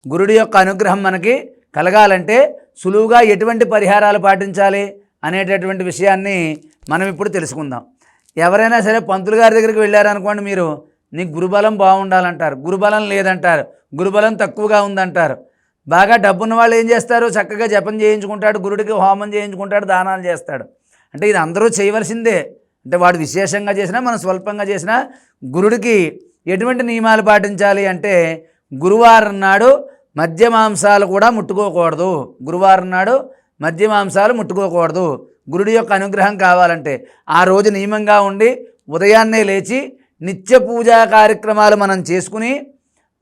గురుడి యొక్క అనుగ్రహం మనకి కలగాలంటే సులువుగా ఎటువంటి పరిహారాలు పాటించాలి అనేటటువంటి విషయాన్ని మనం ఇప్పుడు తెలుసుకుందాం. ఎవరైనా సరే పంతులు గారి దగ్గరికి వెళ్ళారనుకోండి, మీరు నీకు గురుబలం బాగుండాలంటారు, గురుబలం లేదంటారు, గురుబలం తక్కువగా ఉందంటారు. బాగా డబ్బున్న వాళ్ళు ఏం చేస్తారు, చక్కగా జపం చేయించుకుంటాడు, గురుడికి హోమం చేయించుకుంటాడు, దానాలు చేస్తాడు. అంటే ఇది అందరూ చేయవలసిందే. అంటే వాడు విశేషంగా చేసినా మనం స్వల్పంగా చేసినా గురుడికి ఎటువంటి నియమాలు పాటించాలి అంటే, గురువారం నాడు మద్య మాంసాలు కూడా ముట్టుకోకూడదు. గురువారం నాడు మద్య మాంసాలు ముట్టుకోకూడదు. గురుడి యొక్క అనుగ్రహం కావాలంటే ఆ రోజు నియమంగా ఉండి ఉదయాన్నే లేచి నిత్య పూజా కార్యక్రమాలు మనం చేసుకుని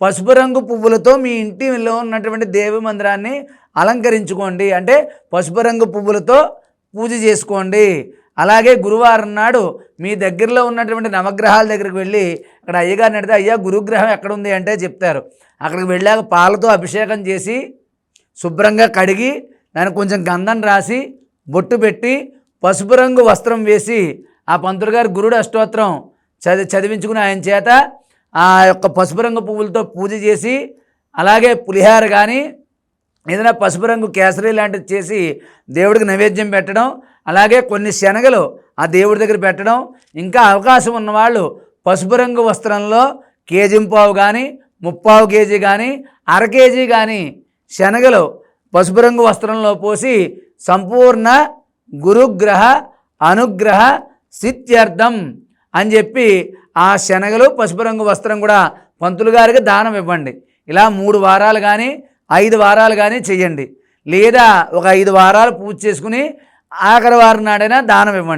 పసుపు రంగు పువ్వులతో మీ ఇంటిలో ఉన్నటువంటి దేవి మందిరాన్ని అలంకరించుకోండి. అంటే పసుపు రంగు పువ్వులతో పూజ చేసుకోండి. అలాగే గురువారం నాడు మీ దగ్గరలో ఉన్నటువంటి నవగ్రహాల దగ్గరికి వెళ్ళి అక్కడ అయ్యగారిని అడిగితే, అయ్యా గురుగ్రహం ఎక్కడుంది అంటే చెప్తారు. అక్కడికి వెళ్ళాక పాలతో అభిషేకం చేసి శుభ్రంగా కడిగి దానికి కొంచెం గంధం రాసి బొట్టు పెట్టి పసుపు రంగు వస్త్రం వేసి ఆ పంతులు గారు గురుడు అష్టోత్తరం చదివించుకుని ఆయన చేత ఆ యొక్క పసుపు రంగు పువ్వులతో పూజ చేసి, అలాగే పులిహార కానీ ఏదైనా పసుపు రంగు కేసరి లాంటిది చేసి దేవుడికి నైవేద్యం పెట్టడం, అలాగే కొన్ని శనగలు ఆ దేవుడి దగ్గర పెట్టడం. ఇంకా అవకాశం ఉన్నవాళ్ళు పసుపు రంగు వస్త్రంలో కేజీంపావు కానీ 3/4 కేజీ కానీ 1/2 కేజీ కానీ శనగలు పసుపు రంగు వస్త్రంలో పోసి సంపూర్ణ గురుగ్రహ అనుగ్రహ సిద్ధ్యర్థం అని చెప్పి ఆ శనగలు పసుపు రంగు వస్త్రం కూడా పంతులు గారికి దానం ఇవ్వండి. ఇలా 3 వారాలు కానీ 5 వారాలు కానీ చెయ్యండి. లేదా ఒక 5 వారాలు పూజ చేసుకుని ఆఖరి వారం నాడైనా దానం ఇవ్వండి.